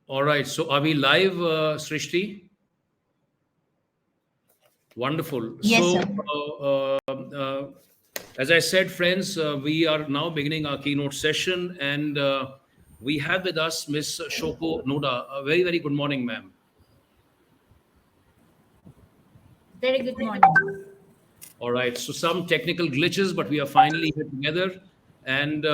All right. So are we live, Srishti? Wonderful. Yes, So, sir. as I said, friends, we are now beginning our keynote session, and we have with us Miss Shoko Noda. A very, very good morning, ma'am. Very good morning. All right. So some technical glitches, but we are finally here together. And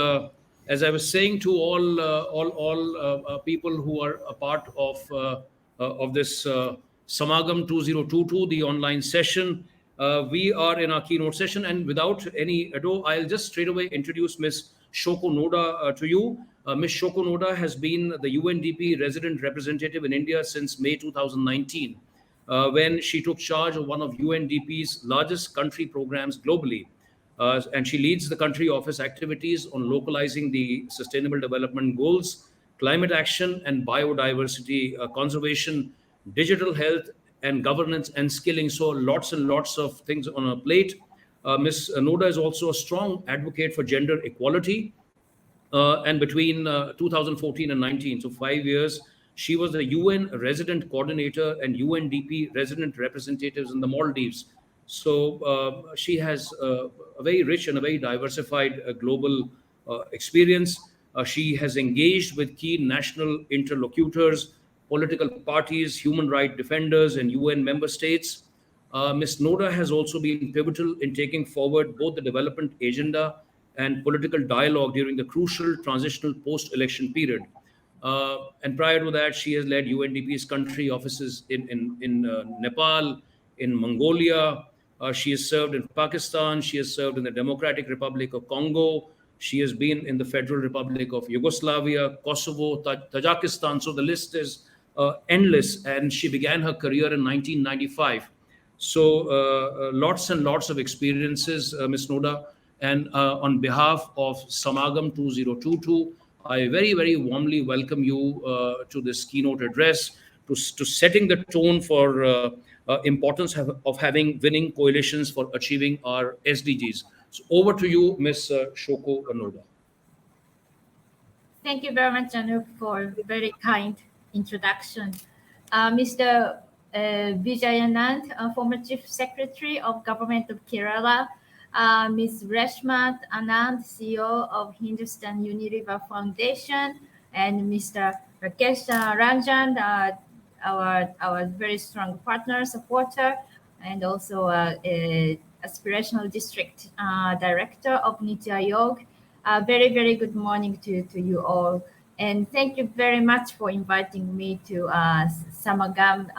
as I was saying to all people who are a part of this Samagam 2022, the online session, we are in our keynote session. And without any ado, I'll just straight away introduce Miss Shoko Noda to you. Ms. Shoko Noda has been the UNDP resident representative in India since May 2019, when she took charge of one of UNDP's largest country programs globally. And she leads the country office activities on localizing the Sustainable Development Goals, climate action, and biodiversity conservation, digital health, and governance and skilling. So, lots and lots of things on her plate. Ms. Noda is also a strong advocate for gender equality, and between 2014 and 19, so 5 years, she was the UN resident coordinator and UNDP resident representatives in the Maldives. So she has a very rich and a very diversified global experience. She has engaged with key national interlocutors, political parties, human rights defenders, and UN member states. Ms. Noda has also been pivotal in taking forward both the development agenda and political dialogue during the crucial transitional post-election period. And prior to that, she has led UNDP's country offices in Nepal, in Mongolia. She has served in Pakistan. She has served in the Democratic Republic of Congo. She has been in the Federal Republic of Yugoslavia, Kosovo, Tajikistan. So the list is endless. And she began her career in 1995. So lots and lots of experiences, Ms. Noda. And on behalf of Samagam 2022, I very, very warmly welcome you to this keynote address, to setting the tone for importance of having winning coalitions for achieving our SDGs. So over to you, Ms. Shoko Noda. Thank you very much, Anup, for very kind introduction. Mr. Vijayanand, former Chief Secretary of Government of Kerala, Ms. Reshmat Anand, CEO of Hindustan Unilever Foundation, and Mr. Rakesh Ranjan, our very strong partner, supporter, and also Aspirational District Director of Niti Aayog. Very, very good morning to you all. And thank you very much for inviting me to Samagam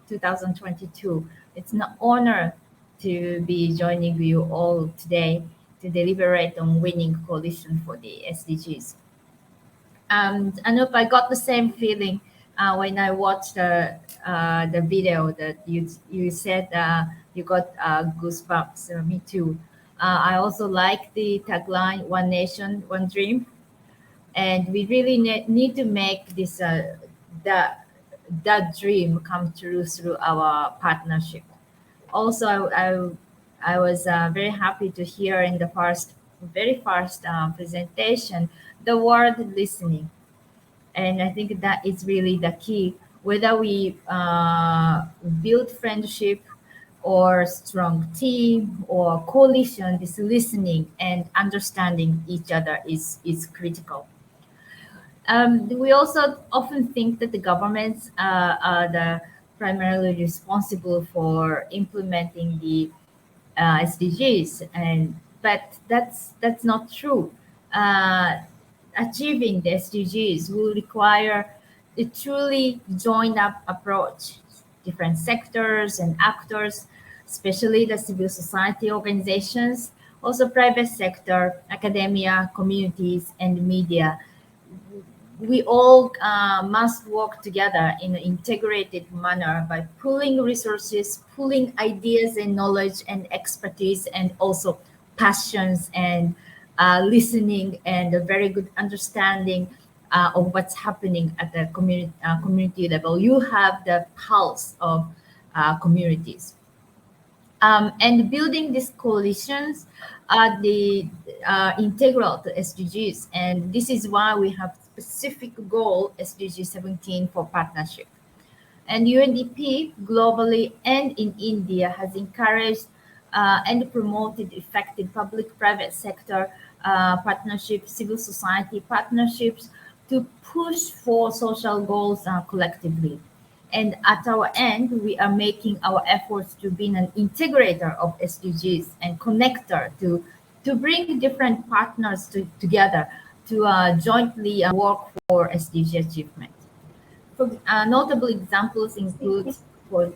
2022. It's an honor to be joining you all today to deliberate on winning coalition for the SDGs. Anup, I got the same feeling when I watched the video that you said you got goosebumps. Me too. I also like the tagline, One Nation, One Dream. And we really need to make this that dream come true through our partnership. Also, I was very happy to hear in the very first presentation, the word listening. And I think that is really the key. Whether we build friendship or strong team or coalition, this listening and understanding each other is critical. We also often think that the governments are the primarily responsible for implementing the SDGs, but that's not true. Achieving the SDGs will require a truly joined up approach. Different sectors and actors, especially the civil society organizations, also private sector, academia, communities, and media. We all must work together in an integrated manner by pooling resources, pooling ideas and knowledge and expertise, and also passions and listening and a very good understanding of what's happening at the community level. You have the pulse of communities. And building these coalitions are the integral to SDGs. And this is why we have specific goal, SDG 17, for partnership. And UNDP globally and in India has encouraged and promoted effective public-private sector partnerships, civil society partnerships to push for social goals collectively. And at our end, we are making our efforts to be an integrator of SDGs and connector to bring different partners together to jointly work for SDG achievement. Notable examples include for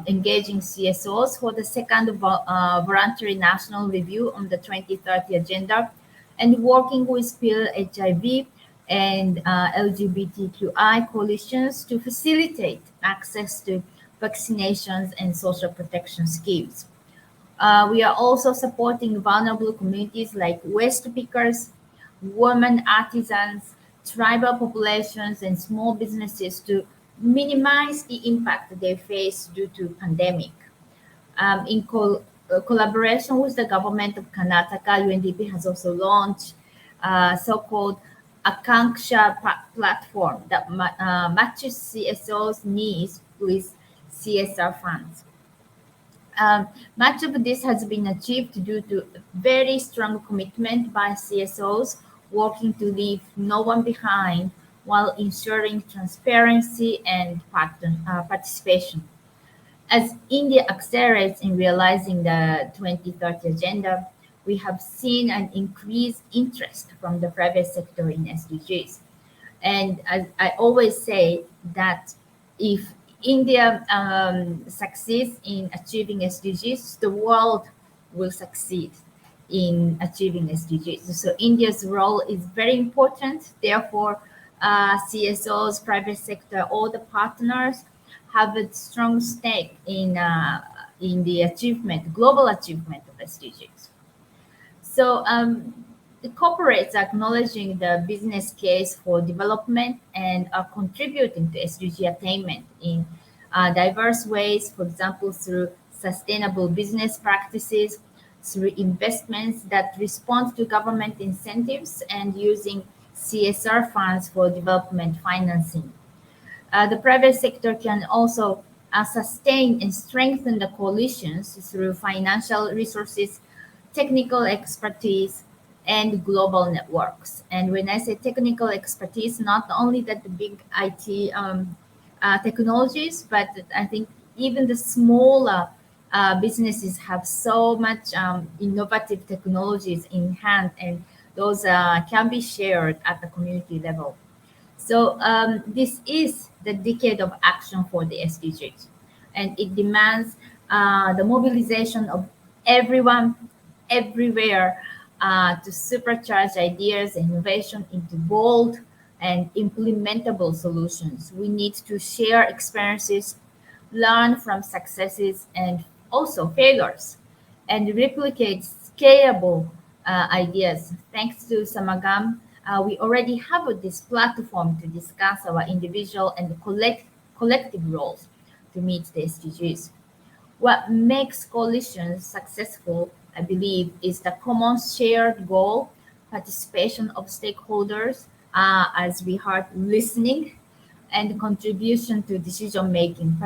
engaging CSOs for the second voluntary national review on the 2030 agenda, and working with peer HIV and LGBTQI coalitions to facilitate access to vaccinations and social protection schemes. We are also supporting vulnerable communities like waste pickers, women artisans, tribal populations, and small businesses to minimize the impact they face due to pandemic. In collaboration with the government of Karnataka, UNDP has also launched so-called Akanksha platform that matches CSOs' needs with CSR funds. Much of this has been achieved due to very strong commitment by CSOs working to leave no one behind while ensuring transparency and participation. As India accelerates in realizing the 2030 agenda, we have seen an increased interest from the private sector in SDGs. And as I always say that if India succeeds in achieving SDGs, the world will succeed in achieving SDGs. So India's role is very important. Therefore, CSOs, private sector, all the partners have a strong stake in the achievement, global achievement of SDGs. So the corporates are acknowledging the business case for development and are contributing to SDG attainment in diverse ways, for example, through sustainable business practices, through investments that respond to government incentives, and using CSR funds for development financing. The private sector can also sustain and strengthen the coalitions through financial resources, technical expertise, and global networks. And when I say technical expertise, not only that the big IT technologies, but I think even the smaller businesses have so much innovative technologies in hand, and those can be shared at the community level. So this is the decade of action for the SDGs, and it demands the mobilization of everyone, everywhere, to supercharge ideas and innovation into bold and implementable solutions. We need to share experiences, learn from successes and also failures, and replicate scalable ideas. Thanks to Samagam, we already have this platform to discuss our individual and collective roles to meet the SDGs. What makes coalitions successful, I believe, is the common shared goal, participation of stakeholders, as we heard, listening, and contribution to decision making,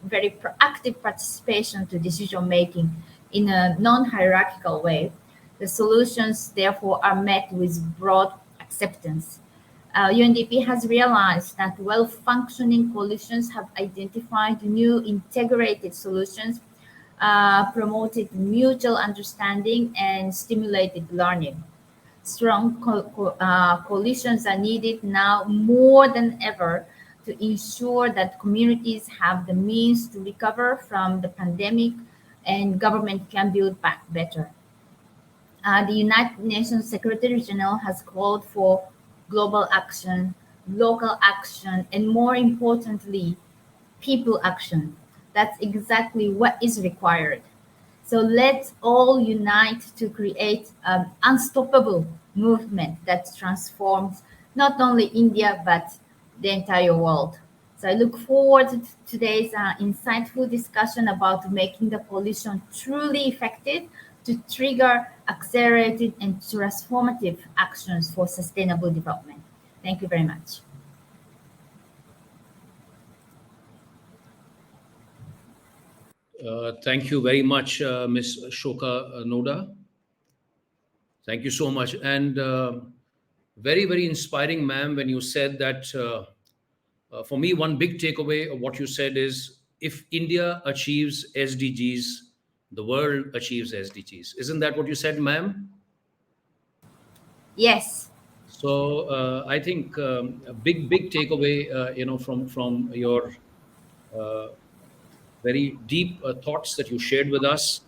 very proactive participation to decision making in a non-hierarchical way. The solutions, therefore, are met with broad acceptance. UNDP has realized that well-functioning coalitions have identified new integrated solutions, promoted mutual understanding, and stimulated learning. Strong coalitions are needed now more than ever to ensure that communities have the means to recover from the pandemic and government can build back better. The United Nations Secretary General has called for global action, local action, and more importantly, people action. That's exactly what is required. So let's all unite to create an unstoppable movement that transforms not only India, but the entire world. So I look forward to today's insightful discussion about making the coalition truly effective to trigger accelerated and transformative actions for sustainable development. Thank you very much. Thank you very much, Ms. Shoka Noda. Thank you so much. And very, very inspiring, ma'am, when you said that. For me, one big takeaway of what you said is if India achieves SDGs, the world achieves SDGs. Isn't that what you said, ma'am? Yes. So I think a big takeaway, from your uh, very deep thoughts that you shared with us.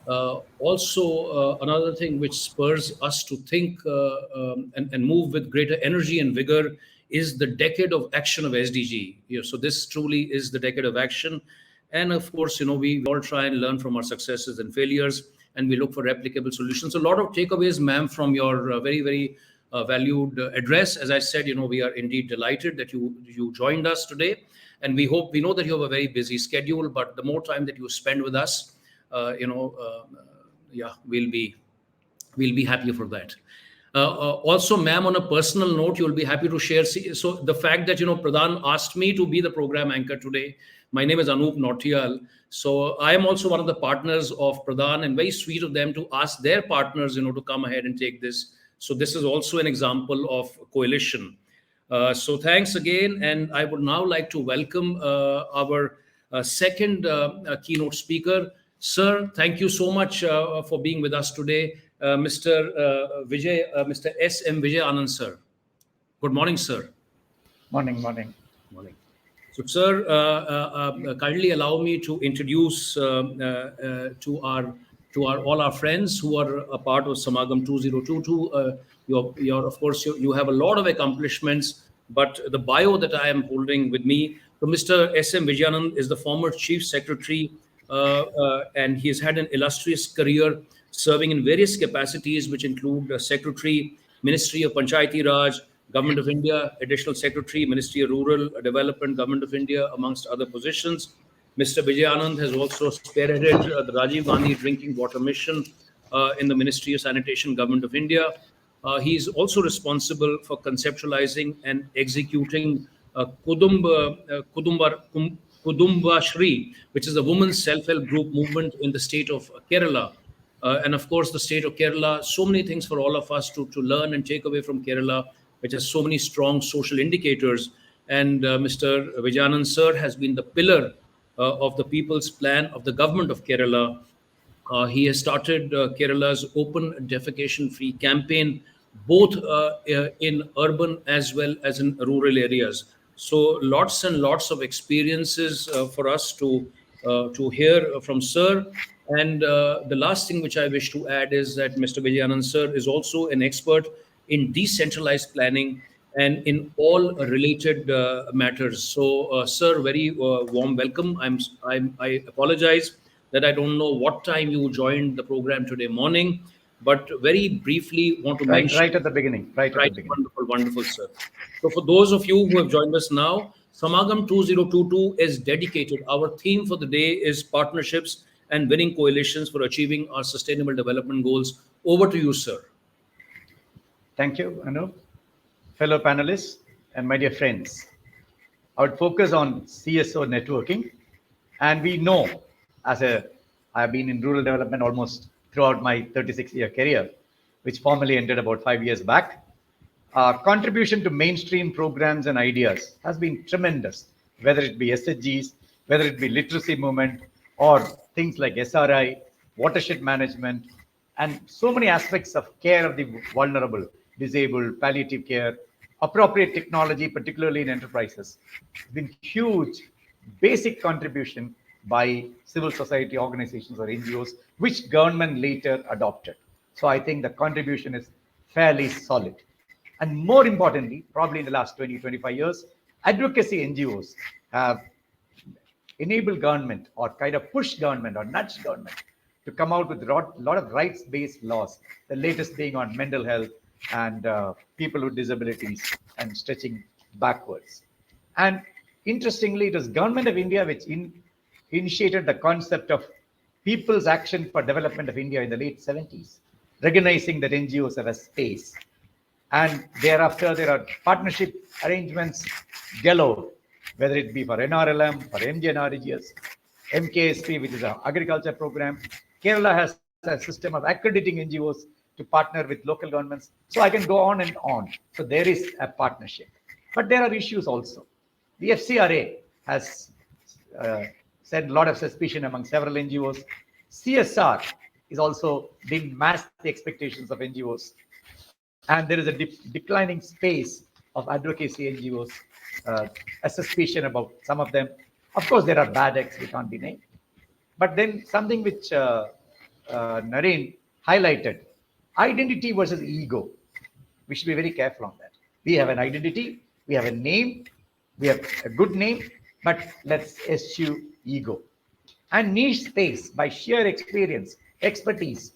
Also, another thing which spurs us to think and move with greater energy and vigor is the decade of action of SDG. So this truly is the decade of action. And of course, we all try and learn from our successes and failures, and we look for replicable solutions. A lot of takeaways, ma'am, from your very, very valued address. As I said, we are indeed delighted that you joined us today, and we know that you have a very busy schedule, but the more time that you spend with us, yeah, we'll be happy for that. Also, ma'am, on a personal note, you'll be happy to share. So the fact that Pradhan asked me to be the program anchor today. My name is Anup Nautiyal. So I am also one of the partners of Pradhan, and very sweet of them to ask their partners, to come ahead and take this. So this is also an example of coalition. So thanks again, and I would now like to welcome our second keynote speaker. Sir, thank you so much for being with us today, Mr. S.M. Vijay Anand, sir. Good morning, sir. Morning. Morning. So, sir, kindly allow me to introduce to our all our friends who are a part of Samagam 2022. Your of course you have a lot of accomplishments, but the bio that I am holding with me. So, Mr. S.M. Vijayanand is the former Chief Secretary, and he has had an illustrious career serving in various capacities, which include Secretary, Ministry of Panchayati Raj, Government of India, Additional Secretary, Ministry of Rural Development, Government of India, amongst other positions. Mr. Vijayanand has also spearheaded the Rajiv Gandhi Drinking Water Mission in the Ministry of Sanitation, Government of India. He is also responsible for conceptualizing and executing Kudumba Shri, which is a women's self-help group movement in the state of Kerala. And of course, the state of Kerala, so many things for all of us to learn and take away from Kerala, which has so many strong social indicators. And Mr. Vijayanand sir has been the pillar of the People's Plan of the government of Kerala. He has started Kerala's open defecation free campaign, both in urban as well as in rural areas. So lots and lots of experiences for us to hear from sir. And the last thing which I wish to add is that Mr. Vijayanand sir is also an expert in decentralized planning and in all related matters. So, sir, very warm welcome. I apologize that I don't know what time you joined the program today morning, but very briefly want to mention. Right at the beginning. Right at the beginning. Wonderful, sir. So for those of you who have joined us now, Samagam 2022 is dedicated. Our theme for the day is partnerships and winning coalitions for achieving our sustainable development goals. Over to you, sir. Thank you, Anup. Fellow panelists and my dear friends, I would focus on CSO networking. And we know, I've been in rural development almost throughout my 36-year career, which formally ended about 5 years back. Contribution to mainstream programs and ideas has been tremendous, whether it be SDGs, whether it be literacy movement, or things like SRI, watershed management, and so many aspects of care of the vulnerable, disabled, palliative care, appropriate technology, particularly in enterprises. It's been huge, basic contribution by civil society organizations or NGOs, which government later adopted. So I think the contribution is fairly solid. And more importantly, probably in the last 20, 25 years, advocacy NGOs have enabled government or kind of push government or nudge government to come out with a lot of rights-based laws, the latest being on mental health and people with disabilities and stretching backwards. And interestingly, it was Government of India which initiated the concept of People's Action for Development of India in the late 70s, recognizing that NGOs have a space. And thereafter, there are partnership arrangements galore, whether it be for NRLM, for MGNRGS, MKSP, which is an agriculture program. Kerala has a system of accrediting NGOs to partner with local governments. So I can go on and on. So there is a partnership. But there are issues also. The FCRA has said a lot of suspicion among several NGOs. CSR is also being masked the expectations of NGOs. And there is a declining space of advocacy NGOs, a suspicion about some of them. Of course, there are bad acts, we can't deny. But then something which Naren highlighted, identity versus ego. We should be very careful on that. We have an identity, we have a name, we have a good name, but let's eschew ego. And niche space, by sheer experience, expertise,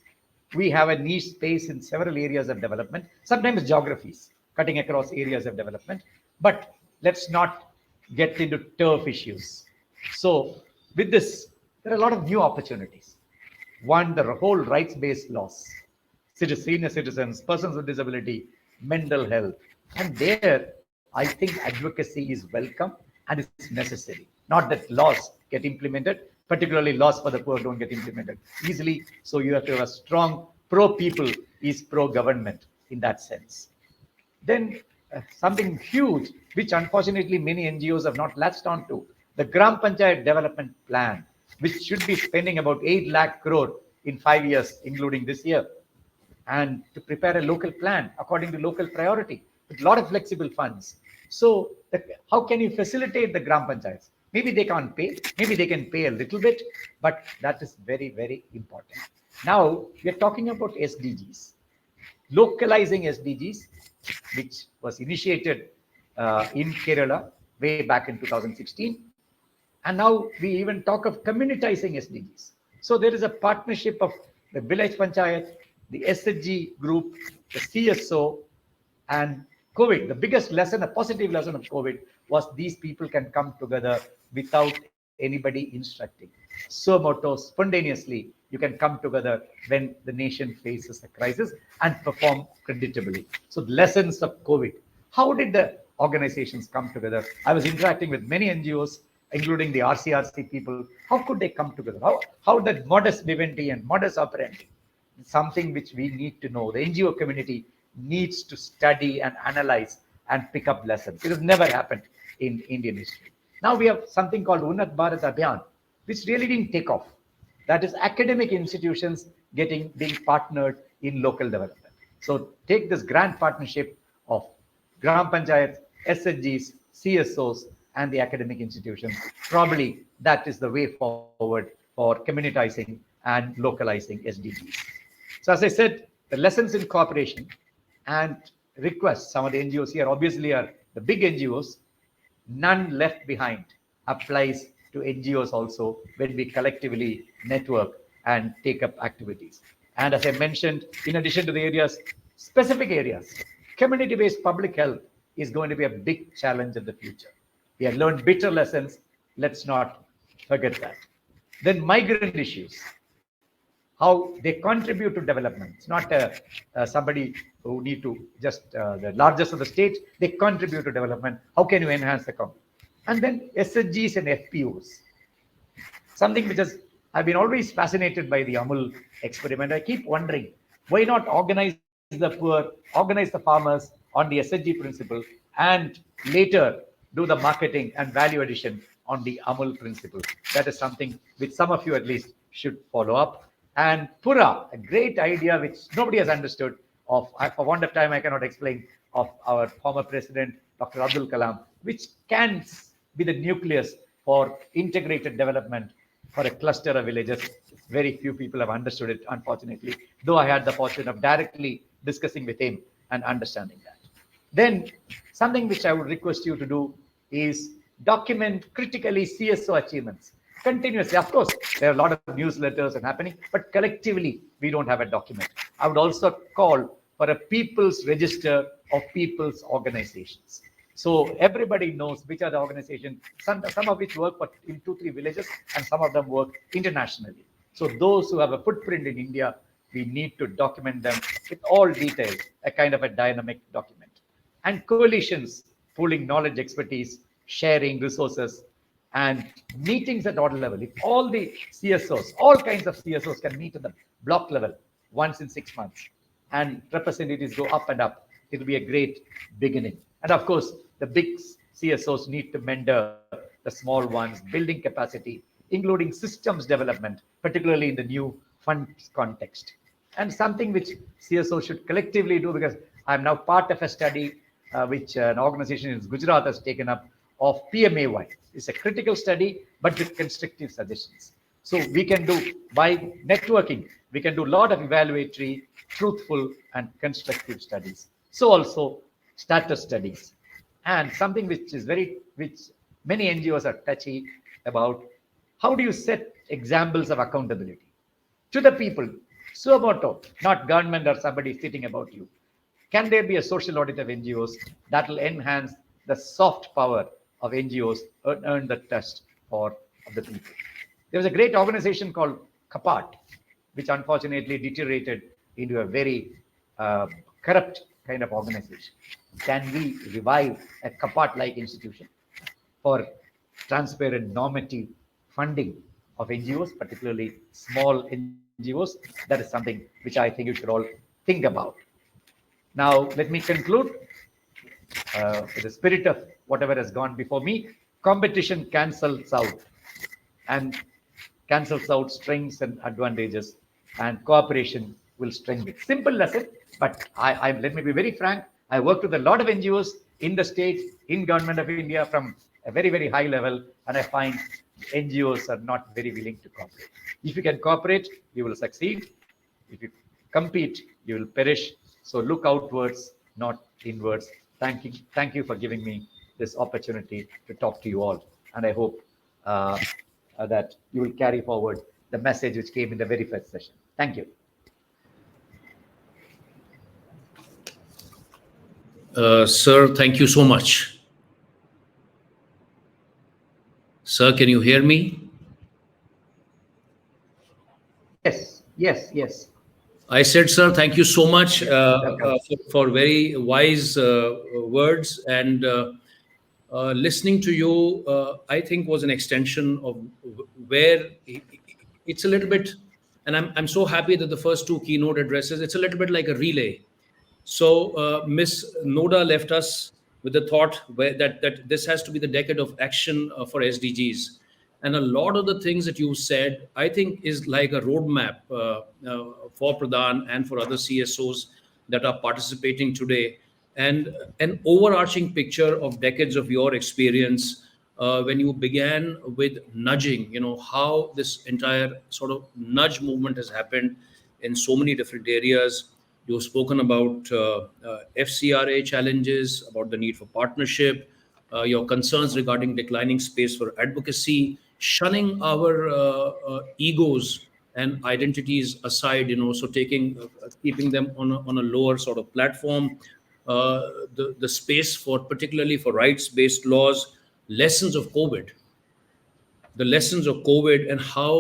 we have a niche space in several areas of development, sometimes geographies, cutting across areas of development. But let's not get into turf issues. So with this, there are a lot of new opportunities. One, the whole rights-based laws, senior citizens, persons with disability, mental health. And there, I think advocacy is welcome and it's necessary. Not that laws get implemented, particularly laws for the poor don't get implemented easily. So you have to have a strong pro-people is pro-government in that sense. Then something huge, which unfortunately many NGOs have not latched on to, the Gram Panchayat Development Plan, which should be spending about 8 lakh crore in 5 years, including this year. And to prepare a local plan according to local priority with a lot of flexible funds. So how can you facilitate the Gram Panchayats? Maybe they can't pay, maybe they can pay a little bit, but that is very, very important. Now we are talking about SDGs, localizing SDGs, which was initiated in Kerala way back in 2016. And now we even talk of communitizing SDGs. So there is a partnership of the village panchayat, the SHG group, the CSO, and COVID. The biggest lesson, a positive lesson of COVID, was these people can come together without anybody instructing. So moto, spontaneously, you can come together when the nation faces a crisis and perform creditably. So the lessons of COVID. How did the organizations come together? I was interacting with many NGOs, including the RCRC people. How could they come together? How that modus vivendi and modus operandi? Something which we need to know. The NGO community needs to study and analyze and pick up lessons. It has never happened in Indian history. Now we have something called Unnat Bharat Abhiyan, which really didn't take off. That is academic institutions being partnered in local development. So take this grand partnership of Gram Panchayats, SHGs, CSOs, and the academic institutions. Probably that is the way forward for communitizing and localizing SDGs. So as I said, the lessons in cooperation and requests, some of the NGOs here obviously are the big NGOs, none left behind applies to NGOs also when we collectively network and take up activities. And as I mentioned, in addition to the areas, specific areas, community-based public health is going to be a big challenge in the future. We have learned bitter lessons. Let's not forget that. Then migrant issues, how they contribute to development. It's not somebody who need to just the largest of the states, they contribute to development. How can you enhance the economy? And then SHGs and FPOs, something which is, I've been always fascinated by the Amul experiment. I keep wondering, why not organize the poor, organize the farmers on the SHG principle, and later do the marketing and value addition on the Amul principle. That is something which some of you at least should follow up. And Pura, a great idea which nobody has understood of, for want of time I cannot explain, of our former president, Dr. Abdul Kalam, which can be the nucleus for integrated development for a cluster of villages. Very few people have understood it, unfortunately, though I had the fortune of directly discussing with him and understanding that. Then something which I would request you to do is document critically CSO achievements continuously. Of course, there are a lot of newsletters and happening, but collectively, we don't have a document. I would also call for a people's register of people's organizations. So everybody knows which are the organizations, some of which work in 2-3 villages, and some of them work internationally. So those who have a footprint in India we need to document them with all details, a kind of a dynamic document. And coalitions, pooling knowledge, expertise, sharing resources, and meetings at order level. If all the CSOs, all kinds of CSOs can meet at the block level once in 6 months, and representatives go up and up, it will be a great beginning. And of course, the big CSOs need to mentor the small ones, building capacity, including systems development, particularly in the new funds context. And something which CSOs should collectively do, because I'm now part of a study which an organization in Gujarat has taken up of PMAY. It's a critical study, but with constructive suggestions. So we can do, by networking, we can do a lot of evaluatory, truthful, and constructive studies. So also status studies. And something which many NGOs are touchy about, how do you set examples of accountability to the people? Suo moto, not government or somebody sitting about you. Can there be a social audit of NGOs that will enhance the soft power of NGOs and earn the trust of the people? There was a great organization called Kapat, which unfortunately deteriorated into a very corrupt kind of organization. Can we revive a Kapat-like institution for transparent normative funding of NGOs, particularly small NGOs? That is something which I think you should all think about. Now, let me conclude with the spirit of whatever has gone before me. Competition cancels out strengths and advantages, and cooperation will strengthen. Simple lesson, but let me be very frank. I worked with a lot of NGOs in the state, in government of India from a very, very high level, and I find NGOs are not very willing to cooperate. If you can cooperate, you will succeed. If you compete, you will perish. So look outwards, not inwards. Thank you for giving me this opportunity to talk to you all. And I hope that you will carry forward the message which came in the very first session. Thank you. Sir, thank you so much. Sir, can you hear me? Yes. I said, sir, thank you so much for very wise words. And listening to you, I think was an extension of where it's a little bit, and I'm so happy that the first two keynote addresses, it's a little bit like a relay. So Miss Noda left us with the thought that this has to be the decade of action for SDGs. And a lot of the things that you said, I think, is like a roadmap for Pradhan and for other CSOs that are participating today. And an overarching picture of decades of your experience when you began with nudging, how this entire sort of nudge movement has happened in so many different areas. You've spoken about FCRA challenges, about the need for partnership, your concerns regarding declining space for advocacy, shunning our egos and identities aside, so keeping them on a lower sort of platform, the space for particularly for rights-based laws, lessons of COVID and how,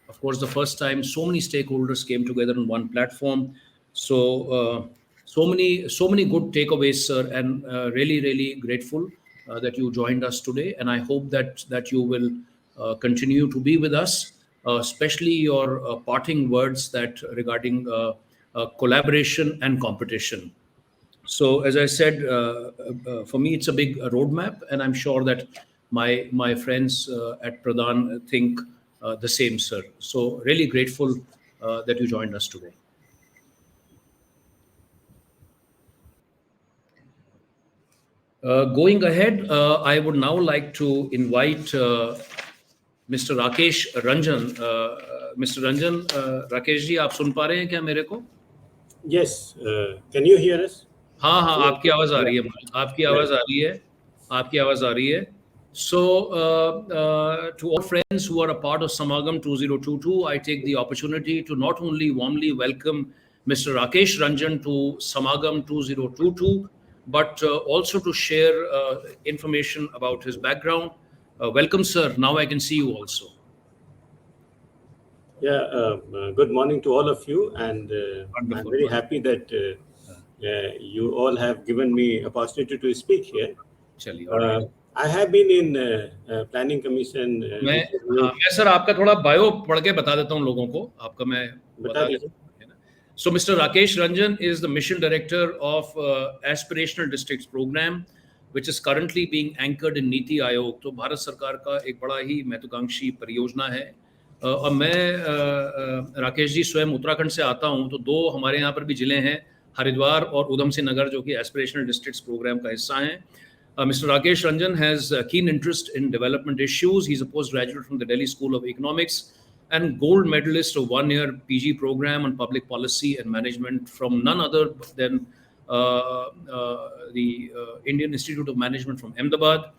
of course, the first time so many stakeholders came together on one platform. So many good takeaways, sir, and really, really grateful that you joined us today. And I hope that you will continue to be with us, especially your parting words that regarding collaboration and competition. So as I said, for me, it's a big roadmap, and I'm sure that my friends at Pradhan think the same, sir. So really grateful that you joined us today. Going ahead, I would now like to invite Mr. Rakesh Ranjan. Mr. Ranjan, Rakesh ji, आप सुन पा रहे हैं क्या मेरे को? Yes. Can you hear us? हाँ, आपकी आवाज आ रही है, आपकी आवाज आ रही है. So, to all friends who are a part of Samagam 2022, I take the opportunity to not only warmly welcome Mr. Rakesh Ranjan to Samagam 2022, but also to share information about his background. Welcome, sir. Now I can see you also. Good morning to all of you, and I'm Wonderful. very happy that you all have given me opportunity to speak here. चलिए, all right. I have been in Planning Commission. मैं हाँ मैं sir आपका थोड़ा bio पढ़ के बता देता हूँ लोगों को आपका मैं बता बता दीजिए। देता हूँ So Mr. Rakesh Ranjan is the mission director of Aspirational Districts program which is currently being anchored in NITI Aayog तो भारत सरकार का एक बड़ा ही महत्वाकांक्षी परियोजना है और मैं राकेश जी स्वयं उत्तराखंड से आता हूँ तो दो हमारे यहाँ पर भी जिले हैं हरिद्वार और उधम सिंह नगर जो कि एस्पिरेशनल डिस्ट्रिक्ट्स प्रोग्राम का हिस्सा हैं Mr. Rakesh Ranjan has a keen interest in development issues. He's a postgraduate from the Delhi School of Economics and gold medalist of one-year PG program on public policy and management from none other than the Indian Institute of Management from Ahmedabad.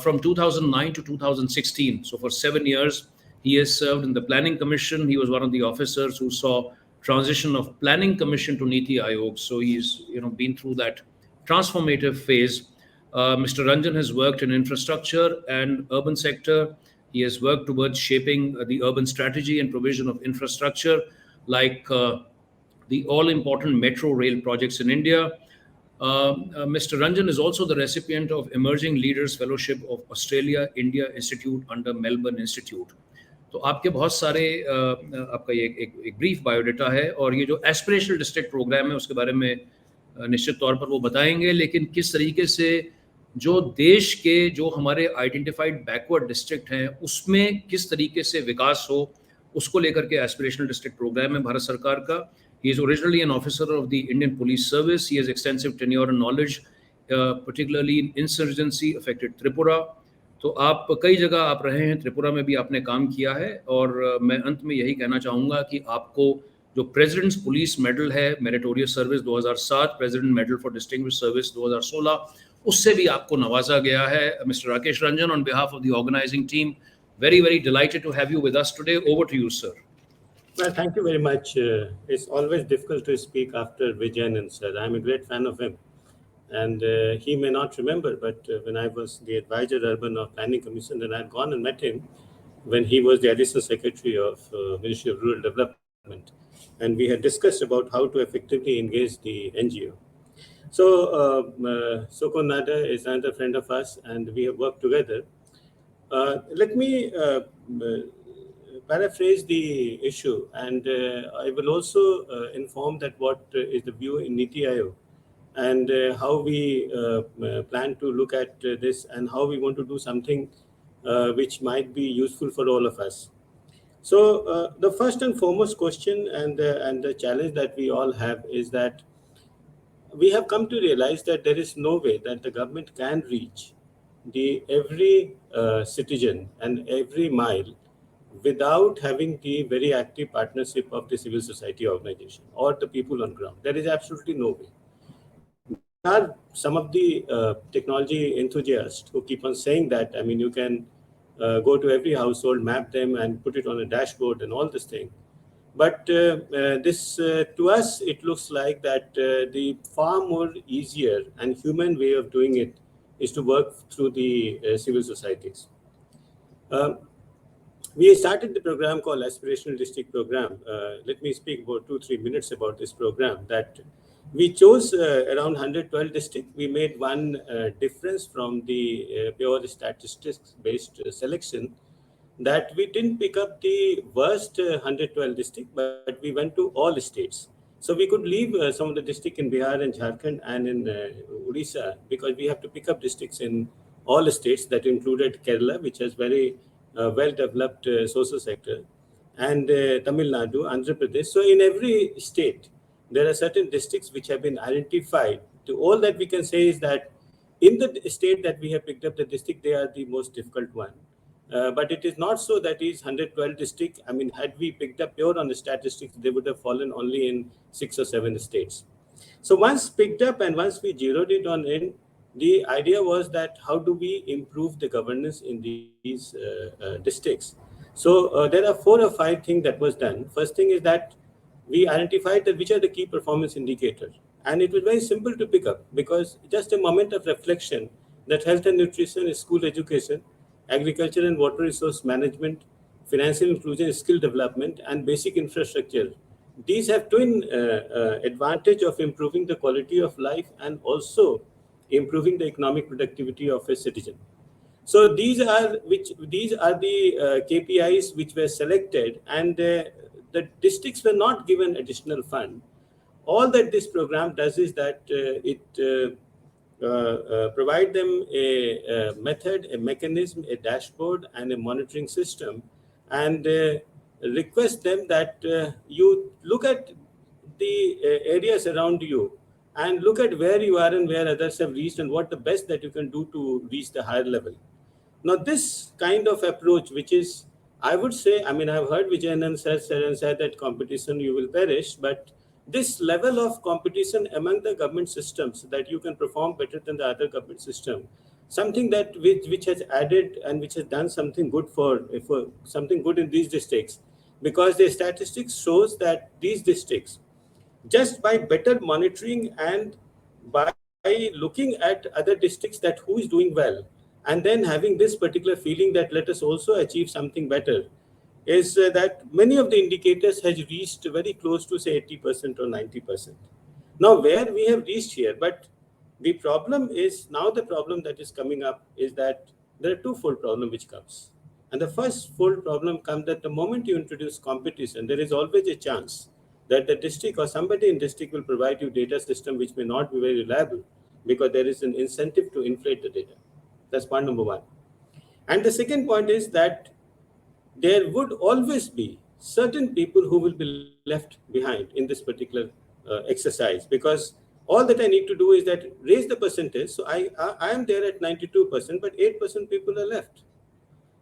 From 2009 to 2016, so for 7 years, he has served in the Planning Commission. He was one of the officers who saw transition of Planning Commission to Niti Aayog. So he's been through that transformative phase. Mr. Ranjan has worked in infrastructure and urban sector. He has worked towards shaping the urban strategy and provision of infrastructure like the all-important metro rail projects in India. Mr. Ranjan is also the recipient of Emerging Leaders Fellowship of Australia India Institute under Melbourne Institute. तो आपके बहुत सारे आपका ये एक brief biodata है और ये जो एस्पिरेशनल डिस्ट्रिक्ट प्रोग्राम है उसके बारे में निश्चित तौर पर वो बताएंगे लेकिन किस तरीके से जो देश के जो हमारे आइडेंटिफाइड बैकवर्ड डिस्ट्रिक्ट हैं उसमें किस तरीके से विकास हो उसको लेकर के एस्पिरेशनल डिस्ट्रिक्ट प्रोग्राम है भारत सरकार का. He is originally an officer of the Indian Police Service. He has extensive tenure and knowledge, particularly in insurgency affected Tripura. तो आप कई जगह आप रहे हैं, त्रिपुरा में भी आपने काम किया है और मैं अंत में यही कहना चाहूँगा कि आपको जो प्रेसिडेंट्स पुलिस मेडल है meritorious service 2007, president medal for distinguished service 2016, उससे भी आपको नवाजा गया है. Mister Rakesh Ranjan, on behalf of the organising team, very very delighted to have you with us today. Over to you, sir. Well, thank you very much. It's always difficult to speak after Vijayanand, sir. I'm a great fan of him. And he may not remember, but when I was the advisor urban of Planning Commission, then I had gone and met him when he was the Additional Secretary of Ministry of Rural Development. And we had discussed about how to effectively engage the NGO. So Soko Nada is another friend of us, and we have worked together. Let me paraphrase the issue, and I will also inform that what is the view in Niti Aayog and how we plan to look at this and how we want to do something which might be useful for all of us. So the first and foremost question and the challenge that we all have is that we have come to realize that there is no way that the government can reach every citizen and every mile without having the very active partnership of the civil society organization or the people on ground. There is absolutely no way. There are some of the technology enthusiasts who keep on saying that, I mean, you can go to every household, map them and put it on a dashboard and all this thing. But this, to us, it looks like that the far more easier and human way of doing it is to work through the civil societies. We started the program called Aspirational District Program. Let me speak about 2-3 minutes about this program. That we chose around 112 districts. We made one difference from the pure statistics-based selection, that we didn't pick up the worst 112 districts, but we went to all states. So we could leave some of the districts in Bihar and Jharkhand and in Odisha, because we have to pick up districts in all states. That included Kerala, which has very well-developed social sector, and Tamil Nadu, Andhra Pradesh. So in every state, there are certain districts which have been identified. To all that we can say is that in the state that we have picked up the district, they are the most difficult one. But it is not so that is 112 districts. I mean, had we picked up pure on the statistics, they would have fallen only in 6 or 7 states. So once picked up and once we zeroed it on in, the idea was that how do we improve the governance in these districts? So there are 4 or 5 things that was done. First thing is that we identified that which are the key performance indicators. And it was very simple to pick up, because just a moment of reflection that health and nutrition, school education, agriculture and water resource management, financial inclusion, skill development, and basic infrastructure. These have twin advantage of improving the quality of life and also improving the economic productivity of a citizen. So these are the KPIs which were selected, and the districts were not given additional fund. All that this program does is that it provide them a method, a mechanism, a dashboard, and a monitoring system, and request them that you look at the areas around you and look at where you are and where others have reached and what the best that you can do to reach the higher level. Now, this kind of approach, which is, I would say, I mean, I've heard Vijayanand said that competition you will perish, but this level of competition among the government systems that you can perform better than the other government system, something that which has added and which has done something good for something good in these districts, because the statistics shows that these districts, just by better monitoring and by looking at other districts that who is doing well, and then having this particular feeling that let us also achieve something better, is that many of the indicators has reached very close to say 80% or 90%. Now where we have reached here, but the problem is now the problem that is coming up is that there are twofold problem which comes. And the first full problem comes that the moment you introduce competition, there is always a chance that the district or somebody in district will provide you data system which may not be very reliable, because there is an incentive to inflate the data. That's point number one. And the second point is that there would always be certain people who will be left behind in this particular exercise, because all that I need to do is that raise the percentage. So I am there at 92%, but 8% people are left.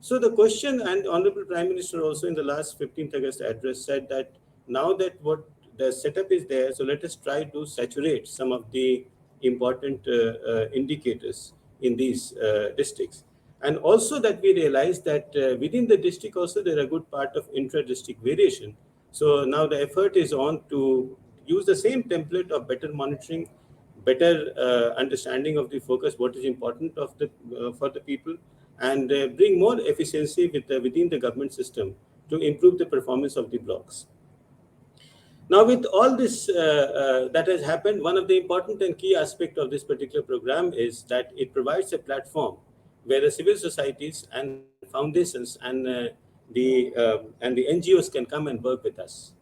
So the question, and Honorable Prime Minister also in the last 15th August address said that now that what the setup is there, so let us try to saturate some of the important indicators in these districts. And also that we realize that within the district also there are a good part of intra-district variation. So now the effort is on to use the same template of better monitoring, better understanding of the focus, what is important of the for the people, and bring more efficiency within the government system to improve the performance of the blocks. Now, with all this that has happened, one of the important and key aspect of this particular program is that it provides a platform where the civil societies and foundations and the NGOs can come and work with us.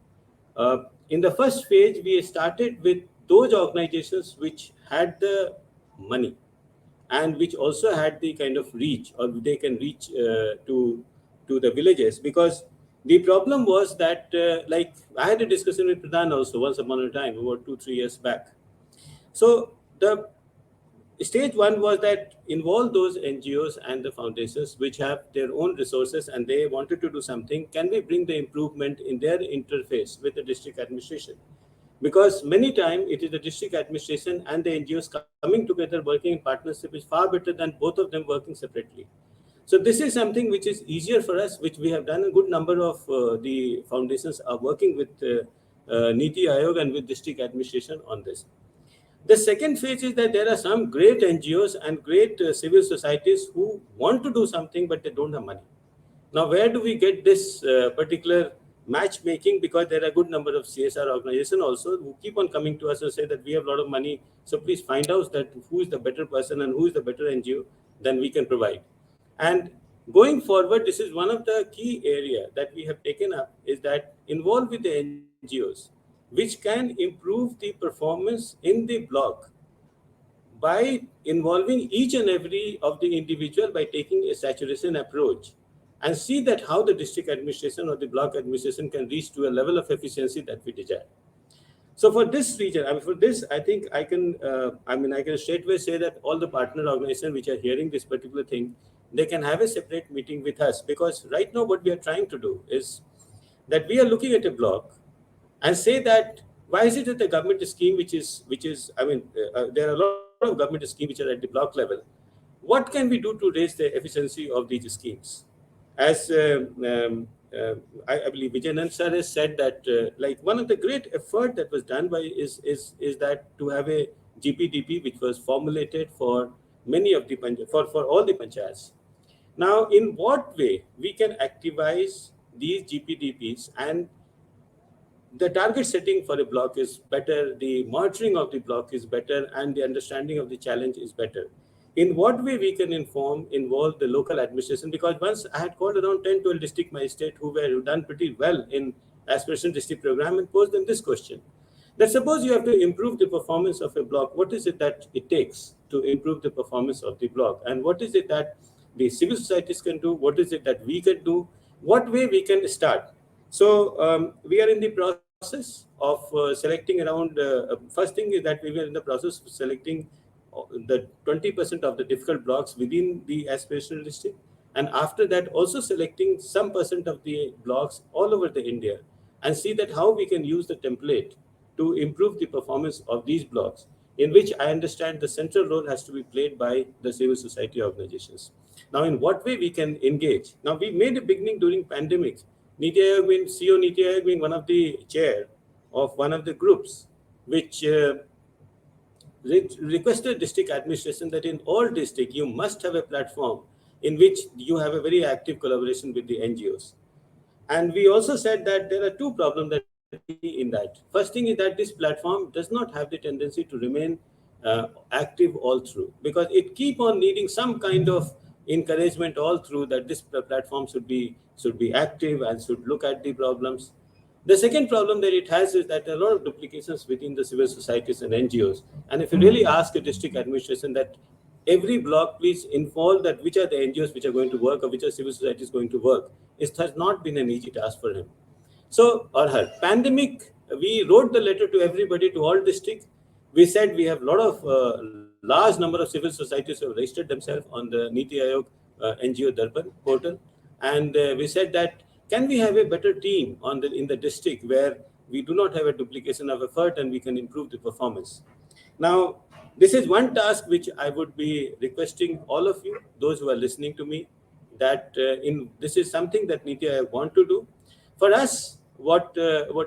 In the first phase, we started with those organizations which had the money and which also had the kind of reach, or they can reach to the villages, because the problem was that like I had a discussion with Pradhan also once upon a time about 2-3 years back. So the stage one was that involve those NGOs and the foundations which have their own resources and they wanted to do something. Can we bring the improvement in their interface with the district administration? Because many times it is the district administration and the NGOs coming together working in partnership is far better than both of them working separately. So this is something which is easier for us, which we have done. A good number of the foundations are working with Niti Aayog and with district administration on this. The second phase is that there are some great NGOs and great civil societies who want to do something, but they don't have money. Now, where do we get this particular matchmaking? Because there are a good number of CSR organizations also who keep on coming to us and say that we have a lot of money. So please find out that who is the better person and who is the better NGO than we can provide. And going forward, this is one of the key area that we have taken up, is that involve with the NGOs, which can improve the performance in the block by involving each and every of the individual by taking a saturation approach, and see that how the district administration or the block administration can reach to a level of efficiency that we desire. So for this region, for this, I think I can, I can straightway say that all the partner organizations which are hearing this particular thing, they can have a separate meeting with us, because right now what we are trying to do is that we are looking at a block and say that why is it that the government scheme there are a lot of government schemes which are at the block level. What can we do to raise the efficiency of these schemes? As I believe Vijayanand sir has said that like one of the great effort that was done by is that to have a GPDP which was formulated for many of the for all the panchayats. Now, in what way we can activize these GPDPs, and the target setting for a block is better, the monitoring of the block is better, and the understanding of the challenge is better. In what way we can involve the local administration? Because once I had called around 10, 12 district magistrates who done pretty well in aspirational district program and posed them this question. That suppose you have to improve the performance of a block, what is it that it takes to improve the performance of the block? And what is it that the civil societies can do? What is it that we can do? What way we can start? So we are in the process of selecting around, first thing is that we were in the process of selecting the 20% of the difficult blocks within the aspirational district. And after that, also selecting some percent of the blocks all over the India, and see that how we can use the template to improve the performance of these blocks, in which I understand the central role has to be played by the civil society organizations. Now, in what way we can engage? Now, we made a beginning during pandemic. NITI Aayog, CEO NITI Aayog being one of the chair of one of the groups, which requested district administration that in all districts you must have a platform in which you have a very active collaboration with the NGOs. And we also said that there are two problems that in that. First thing is that this platform does not have the tendency to remain active all through, because it keep on needing some kind of encouragement all through, that this platform should be active and should look at the problems. The second problem that it has is that there are a lot of duplications within the civil societies and NGOs. And if you really ask a district administration that every block please involve that which are the NGOs which are going to work or which are civil societies going to work, it has not been an easy task for him. So, or her. Pandemic, we wrote the letter to everybody, to all districts. We said we have a lot of large number of civil societies who have registered themselves on the NITI Aayog NGO Darpan portal. And we said that, can we have a better team in the district where we do not have a duplication of effort and we can improve the performance? Now, this is one task which I would be requesting all of you, those who are listening to me, that this is something that NITI Aayog want to do. For us, what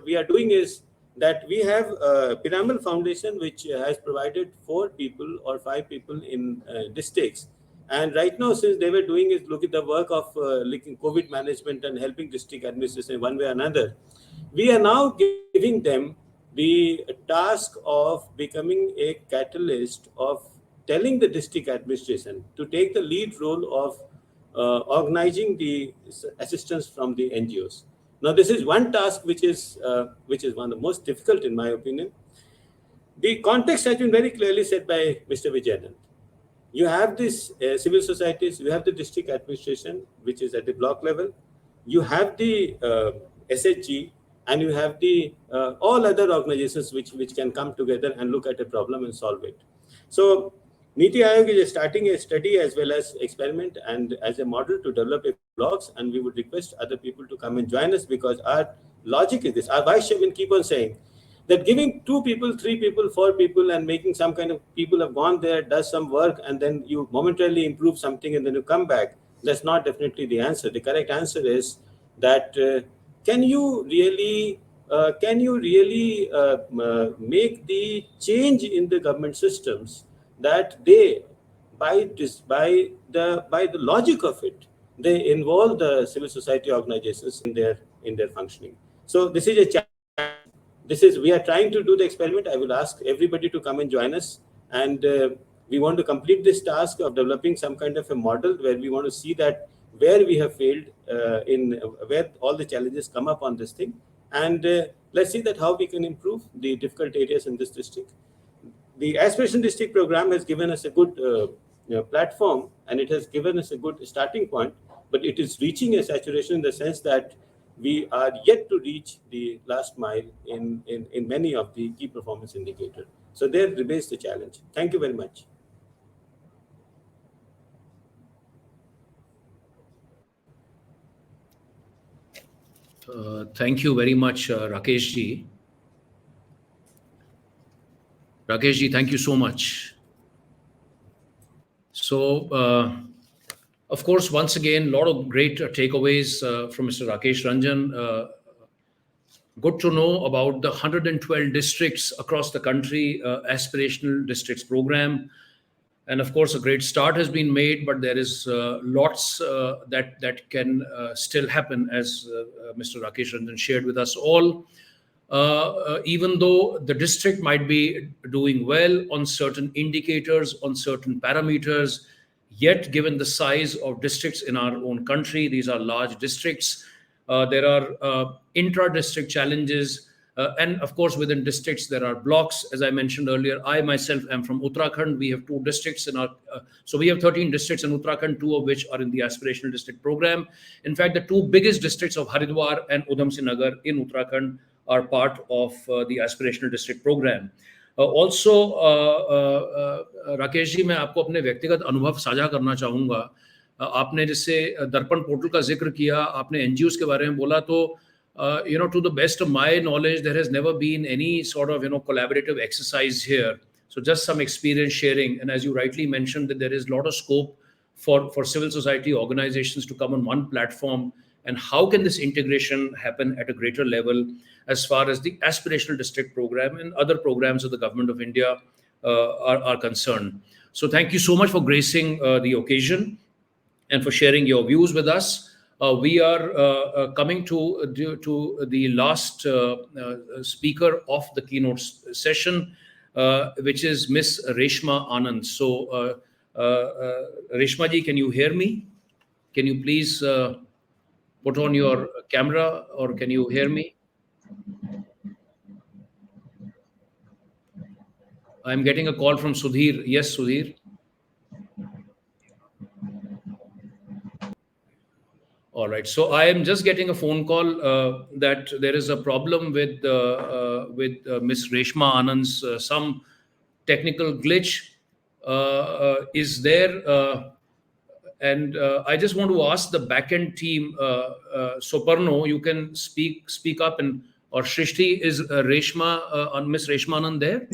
we are doing is that we have a Pyramid Foundation which has provided 4 people or 5 people in districts. And right now, since they were doing is look at the work of COVID management and helping district administration one way or another, we are now giving them the task of becoming a catalyst of telling the district administration to take the lead role of organizing the assistance from the NGOs. Now, this is one task which is one of the most difficult in my opinion. The context has been very clearly said by Mr. Vijayanand. You have these civil societies, you have the district administration, which is at the block level, you have the SHG, and you have the all other organizations which can come together and look at a problem and solve it. So NITI Aayog is starting a study as well as experiment and as a model to develop a blocks, and we would request other people to come and join us, because our logic is this. Our vice chairman keep on saying that giving 2 people, 3 people, 4 people and making some kind of people have gone there, does some work, and then you momentarily improve something and then you come back, that's not definitely the answer. The correct answer is that can you really make the change in the government systems that they, by the logic of it, they involve the civil society organizations in their functioning. So this is a challenge. We are trying to do the experiment. I will ask everybody to come and join us, and we want to complete this task of developing some kind of a model where we want to see that where we have failed where all the challenges come up on this thing, and let's see that how we can improve the difficult areas in this district. The Aspiration District program has given us a good platform, and it has given us a good starting point, but it is reaching a saturation in the sense that we are yet to reach the last mile in many of the key performance indicators. So there remains the challenge. Thank you very much. Thank you very much, Rakesh ji. Rakesh ji, thank you so much. So, of course, once again, a lot of great takeaways from Mr. Rakesh Ranjan. Good to know about the 112 districts across the country, aspirational districts program. And of course, a great start has been made, but there is lots that can still happen, as Mr. Rakesh Ranjan shared with us all. Even though the district might be doing well on certain indicators, on certain parameters, yet given the size of districts in our own country, these are large districts, there are intra-district challenges, and of course within districts there are blocks. As I mentioned earlier, I myself am from Uttarakhand. We have 2 districts in our, so we have 13 districts in Uttarakhand, 2 of which are in the aspirational district program. In fact, the 2 biggest districts of Haridwar and Udham Singh Nagar in Uttarakhand are part of the aspirational district program. Also, Rakesh ji, मैं आपको अपने व्यक्तिगत अनुभव साझा करना चाहूँगा. आपने जैसे दर्पण पोर्टल का जिक्र किया, आपने NGOs के बारे में बोला, तो to the best of my knowledge, there has never been any sort of collaborative exercise here. So just some experience sharing, and as you rightly mentioned, that there is a lot of scope for civil society organizations to come on one platform. And how can this integration happen at a greater level as far as the aspirational district program and other programs of the government of India are concerned? So thank you so much for gracing the occasion and for sharing your views with us. We are coming to the last speaker of the keynote session, which is Miss Reshma Anand. So Reshma ji, can you hear me? Can you please put on your camera, or can you hear me? I'm getting a call from Sudhir. Yes, Sudhir. All right. So I am just getting a phone call that there is a problem with Miss Reshma Anand's some technical glitch is there. And I just want to ask the backend team, Soparno, you can speak up, and or Shrishti, is Miss Reshma Anand there?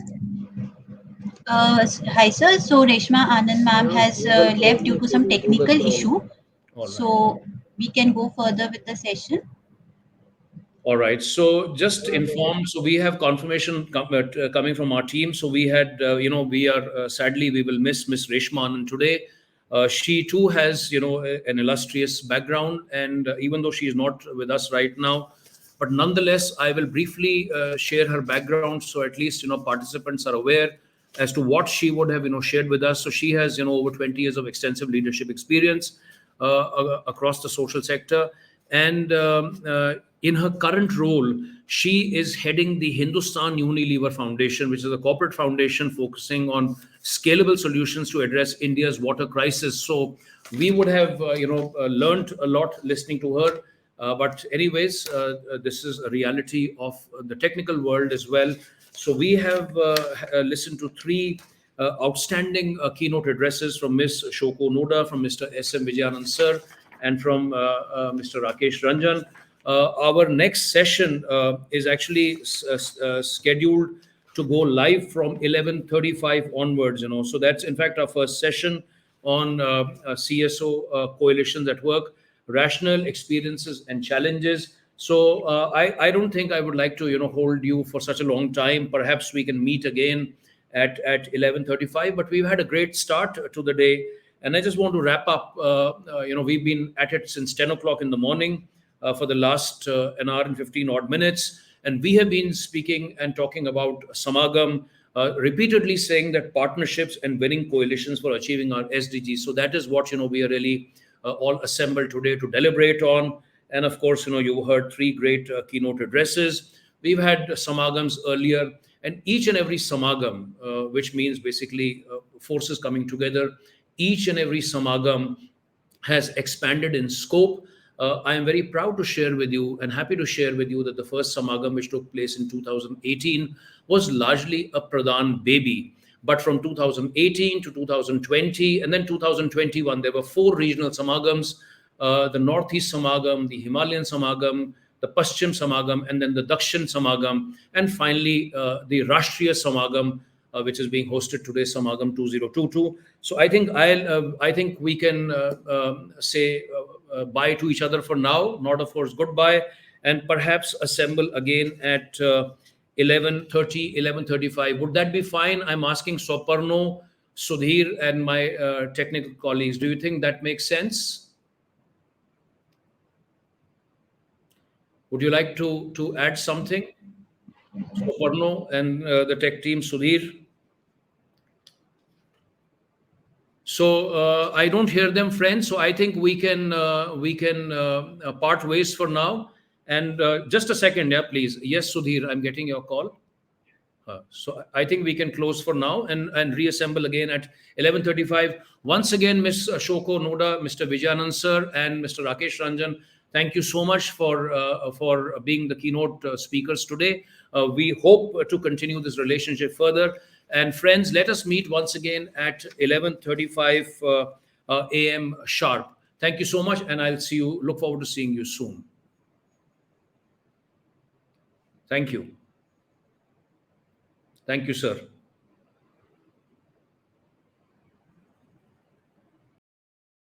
Hi sir, so Reshma Anand ma'am has left due to some technical issue. Right. So we can go further with the session. All right. So just informed. So we have confirmation coming from our team. So we had, we are sadly we will miss Miss Reshma Anand today. She too has, an illustrious background, and even though she is not with us right now, but nonetheless, I will briefly share her background, so at least participants are aware as to what she would have shared with us. So she has over 20 years of extensive leadership experience across the social sector, and in her current role, she is heading the Hindustan Unilever Foundation, which is a corporate foundation focusing on scalable solutions to address India's water crisis. So we would have, learned a lot listening to her. But anyways, this is a reality of the technical world as well. So we have listened to 3 outstanding keynote addresses from Ms. Shoko Noda, from Mr. S.M. Vijayanand sir, and from Mr. Rakesh Ranjan. Our next session is actually scheduled to go live from 11:35 onwards. So that's in fact our first session on CSO coalitions at work, rational experiences and challenges. So I don't think I would like to hold you for such a long time. Perhaps we can meet again at 11:35. But we've had a great start to the day, and I just want to wrap up. We've been at it since 10 o'clock in the morning. For the last an hour and 15 odd minutes. And we have been speaking and talking about Samagam, repeatedly saying that partnerships and winning coalitions for achieving our SDGs. So that is what, we are really all assembled today to deliberate on. And of course, you heard 3 great keynote addresses. We've had Samagams earlier, and each and every Samagam, which means basically forces coming together, each and every Samagam has expanded in scope. I am very proud to share with you and happy to share with you that the first Samagam, which took place in 2018, was largely a Pradhan baby. But from 2018 to 2020 and then 2021, there were 4 regional Samagams, the Northeast Samagam, the Himalayan Samagam, the Paschim Samagam, and then the Dakshin Samagam, and finally the Rashtriya Samagam, which is being hosted today, Samagam 2022. So I think we can say bye to each other for now, not of course goodbye, and perhaps assemble again at 11:30, 11:35. Would that be fine? I'm asking Soparno Sudhir and my technical colleagues. Do you think that makes sense? Would you like to add something? So Parno and the tech team, Sudhir. So I don't hear them, friends. So I think we can part ways for now. And just a second, yeah, please. Yes, Sudhir, I'm getting your call. So I think we can close for now and reassemble again at 11:35. Once again, Ms. Shoko Noda, Mr. Vijayanand sir, and Mr. Rakesh Ranjan, thank you so much for being the keynote speakers today. We hope to continue this relationship further. And friends, let us meet once again at 11:35 a.m. sharp. Thank you so much, and I'll see you. Look forward to seeing you soon. Thank you. Thank you, sir.